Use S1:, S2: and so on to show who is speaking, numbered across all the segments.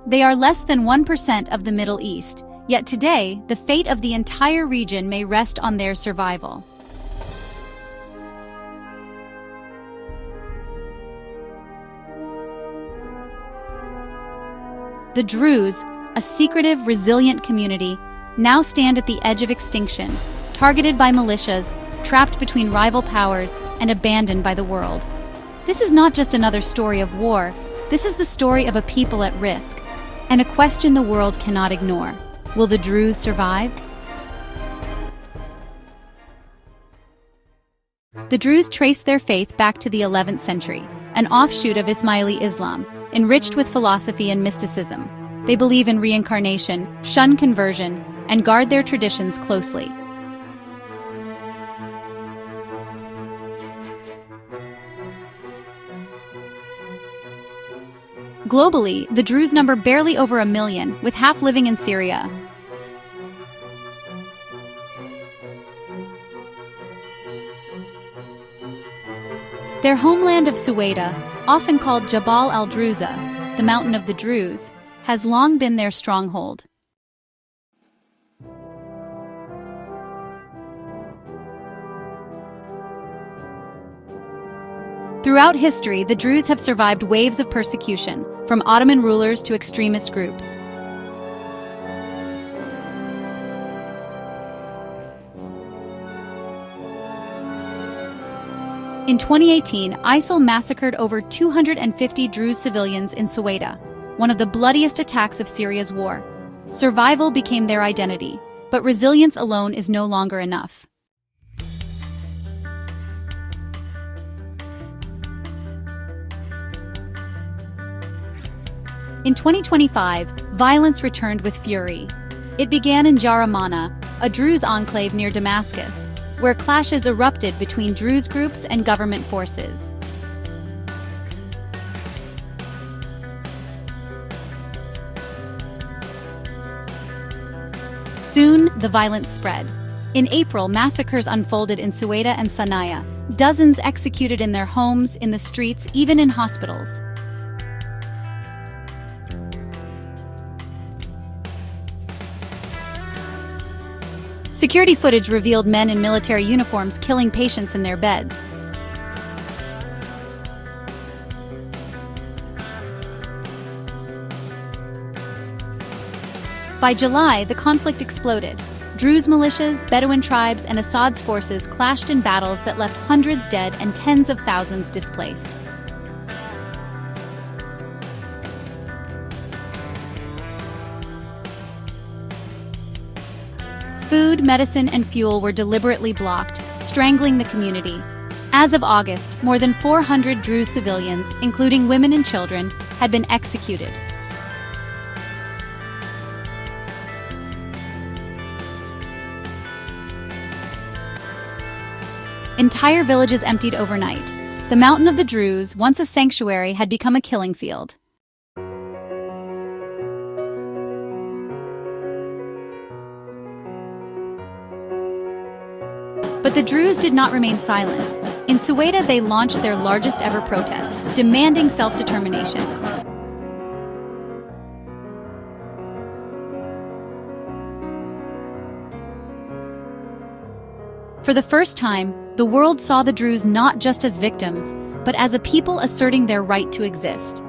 S1: They are less than 1% of the Middle East, yet today, the fate of the entire region may rest on their survival. The Druze, a secretive, resilient community, now stand at the edge of extinction, targeted by militias, trapped between rival powers, and abandoned by the world. This is not just another story of war, this is the story of a people at risk, and a question the world cannot ignore. Will the Druze survive? The Druze trace their faith back to the 11th century, an offshoot of Ismaili Islam, enriched with philosophy and mysticism. They believe in reincarnation, shun conversion, and guard their traditions closely. Globally, the Druze number barely over 1 million, with half living in Syria. Their homeland of Suwaida, often called Jabal al-Druze, the mountain of the Druze, has long been their stronghold. Throughout history, the Druze have survived waves of persecution, from Ottoman rulers to extremist groups. In 2018, ISIL massacred over 250 Druze civilians in Suwaida, one of the bloodiest attacks of Syria's war. Survival became their identity, but resilience alone is no longer enough. In 2025, violence returned with fury. It began in Jaramana, a Druze enclave near Damascus, where clashes erupted between Druze groups and government forces. Soon, the violence spread. In April, massacres unfolded in Suwaida and Sana'a, dozens executed in their homes, in the streets, even in hospitals. Security footage revealed men in military uniforms killing patients in their beds. By July, the conflict exploded. Druze militias, Bedouin tribes, and Assad's forces clashed in battles that left hundreds dead and tens of thousands displaced. Food, medicine, and fuel were deliberately blocked, strangling the community. As of August, more than 400 Druze civilians, including women and children, had been executed. Entire villages emptied overnight. The mountain of the Druze, once a sanctuary, had become a killing field. But the Druze did not remain silent. In Suwaida, they launched their largest ever protest, demanding self-determination. For the first time, the world saw the Druze not just as victims, but as a people asserting their right to exist.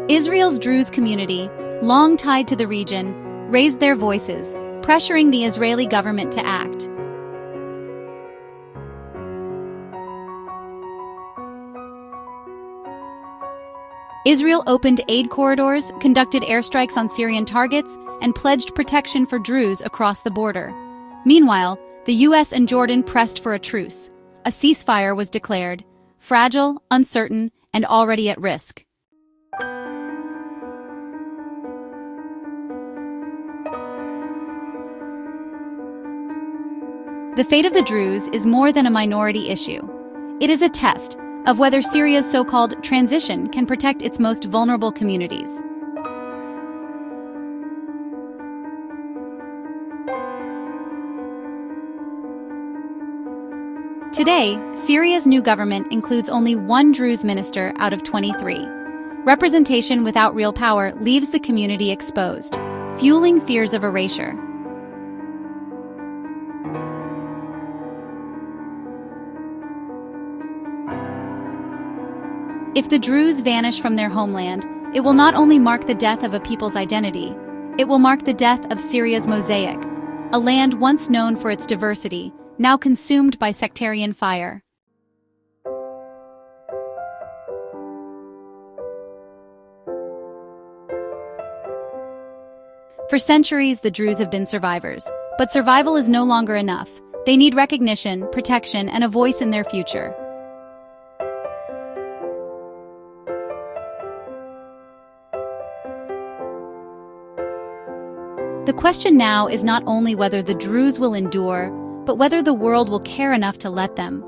S1: Israel's Druze community, long tied to the region, raised their voices, pressuring the Israeli government to act. Israel opened aid corridors, conducted airstrikes on Syrian targets, and pledged protection for Druze across the border. Meanwhile, the US and Jordan pressed for a truce. A ceasefire was declared, fragile, uncertain, and already at risk. The fate of the Druze is more than a minority issue. It is a test of whether Syria's so-called transition can protect its most vulnerable communities. Today, Syria's new government includes only one Druze minister out of 23. Representation without real power leaves the community exposed, fueling fears of erasure. If the Druze vanish from their homeland, it will not only mark the death of a people's identity, it will mark the death of Syria's mosaic, a land once known for its diversity, now consumed by sectarian fire. For centuries, the Druze have been survivors, but survival is no longer enough. They need recognition, protection, and a voice in their future. The question now is not only whether the Druze will endure, but whether the world will care enough to let them.